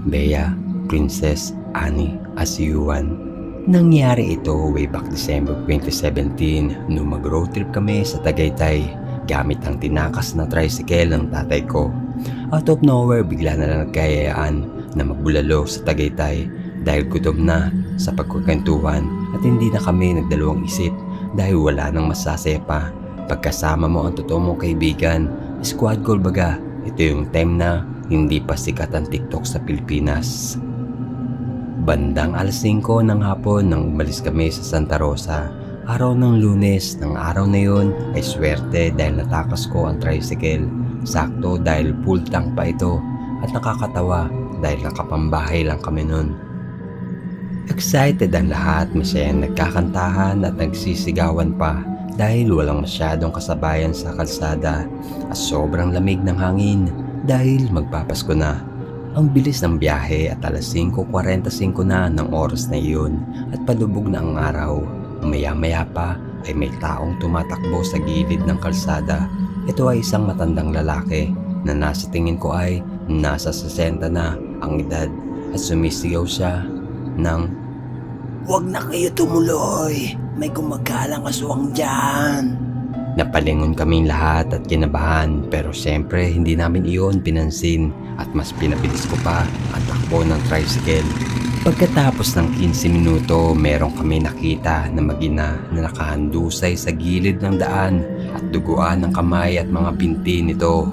Bea, Princess Annie Asyuan. Nangyari ito way back December 2017 nung mag-road trip kami sa Tagaytay gamit ang tinakas na tricycle ng tatay ko. Out of nowhere bigla na lang nagkayayaan na magbulalo sa Tagaytay dahil gutom na sa pagkukwentuhan at hindi na kami nagdalawang isip dahil wala nang masasaya pa. Pagkasama mo ang totoo mong kaibigan, squad goal baga, ito yung time na hindi pa sikat ang TikTok sa Pilipinas. Bandang alas 5 ng hapon nang umalis kami sa Santa Rosa. Araw ng Lunes, ng araw na yun ay swerte dahil natakas ko ang tricycle. Sakto dahil full tank pa ito at nakakatawa dahil nakapambahay lang kami nun. Excited ang lahat, masayang nagkakantahan at nagsisigawan pa dahil walang masyadong kasabayan sa kalsada at sobrang lamig ng hangin dahil magpapasko na. Ang bilis ng biyahe at alas 5:45 na ng oras na iyon at palubog na ang araw. Maya-maya pa ay may taong tumatakbo sa gilid ng kalsada. Ito ay isang matandang lalaki na nasa tingin ko ay nasa 60 na ang edad at sumisigaw siya ng "Huwag na kayo tumuloy! May gumagalang aswang dyan!" Napalingon kaming lahat at kinabahan pero syempre hindi namin iyon pinansin at mas pinabilis ko pa ang takbo ng tricycle. Pagkatapos ng 15 minuto, meron kami nakita na mag-ina na nakahandusay sa gilid ng daan at duguan ng kamay at mga binti nito.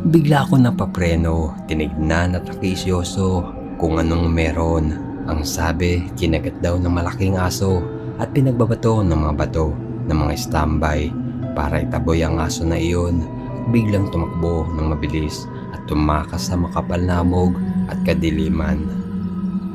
Bigla ko napapreno, tinignan at nakisyoso kung anong meron. Ang sabi, kinagat daw ng malaking aso at pinagbabato ng mga bato ng mga standby para itaboy ang aso na iyon. Biglang tumakbo ng mabilis at tumakas sa makapal na hamog at kadiliman.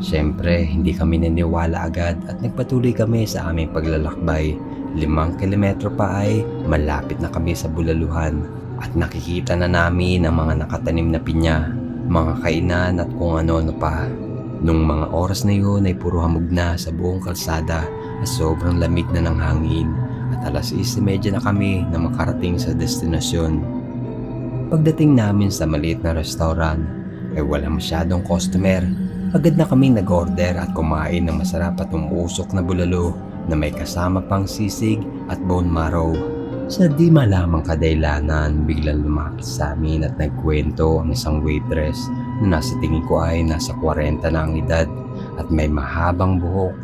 Siyempre, hindi kami naniwala agad at nagpatuloy kami sa aming paglalakbay. 5 kilometro pa ay malapit na kami sa bulaluhan at nakikita na namin ang mga nakatanim na pinya, mga kainan at kung ano-ano pa. Nung mga oras na yun ay puro hamog na sa buong kalsada at sobrang lamig na ng hangin at alas 6:30 na kami na makarating sa destinasyon. Pagdating namin sa maliit na restaurant ay wala masyadong customer. Agad na kaming nag-order at kumain ng masarap at umuusok na bulalo na may kasama pang sisig at bone marrow. Sa di malamang kadailanan, biglang lumapit sa amin at nagkwento ang isang waitress na nasa tingin ko ay nasa 40 na ang edad at may mahabang buhok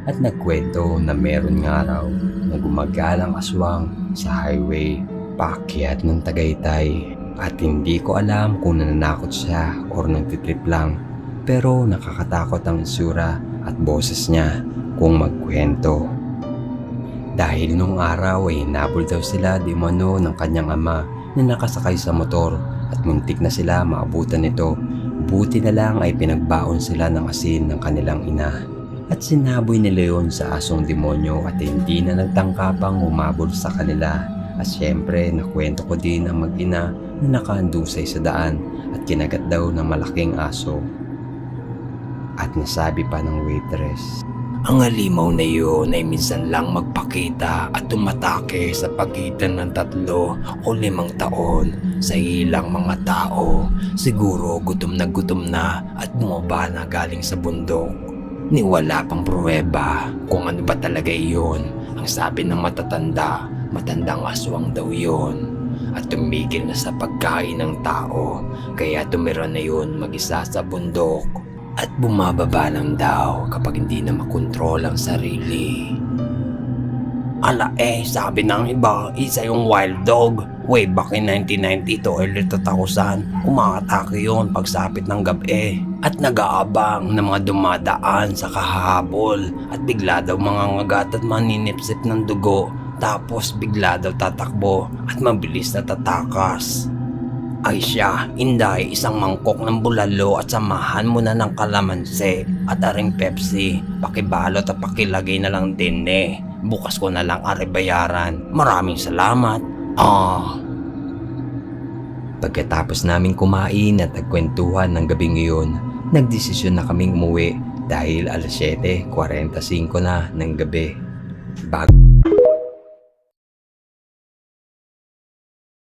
at nagkwento na meron nga raw na gumagalang aswang sa highway paakyat ng Tagaytay. At hindi ko alam kung nananakot siya o nagtitrip lang. Pero nakakatakot ang itsura at boses niya kung magkwento. Dahil nung araw ay hinabol daw sila di umano ng kanyang ama na nakasakay sa motor at muntik na sila maabutan nito. Buti na lang ay pinagbaon sila ng asin ng kanilang ina. At sinaboy nila yon sa asong demonyo at hindi na nagtangkapang umabol sa kanila. At syempre nakwento ko din ang mag-ina na nakahandusay sa daan at kinagat daw ng malaking aso. At nasabi pa ng waitress, "Ang halimaw na yun ay minsan lang magpakita at tumatake sa pagitan ng 3 o 5 taon sa ilang mga tao. Siguro gutom na at bumaba na galing sa bundok. Ni wala pang pruweba kung ano ba talaga iyon. Ang sabi ng matatanda, matandang aswang daw yun. At tumigil na sa pagkain ng tao, kaya tumira na yun mag-isa sa bundok. At bumababa lang daw kapag hindi na makontrol ang sarili." Ala sabi ng iba, isa yung wild dog. Way back in 1990 to early 2000, umaatake yun pagsapit ng gabi. At nag-aabang na mga dumadaan sa kahabol at bigla daw mga ngagat at maninipsip ng dugo. Tapos bigla daw tatakbo at mabilis na tatakas. Ay siya, Inday, isang mangkok ng bulalo at samahan mo na ng kalamansi at aring Pepsi. Pakibalot at pakilagay na lang din Bukas ko na lang bayaran. Maraming salamat. Pagkatapos namin kumain at nagkwentuhan ng gabi ngayon, nagdesisyon na kaming umuwi dahil alas 7:45 na ng gabi. Bago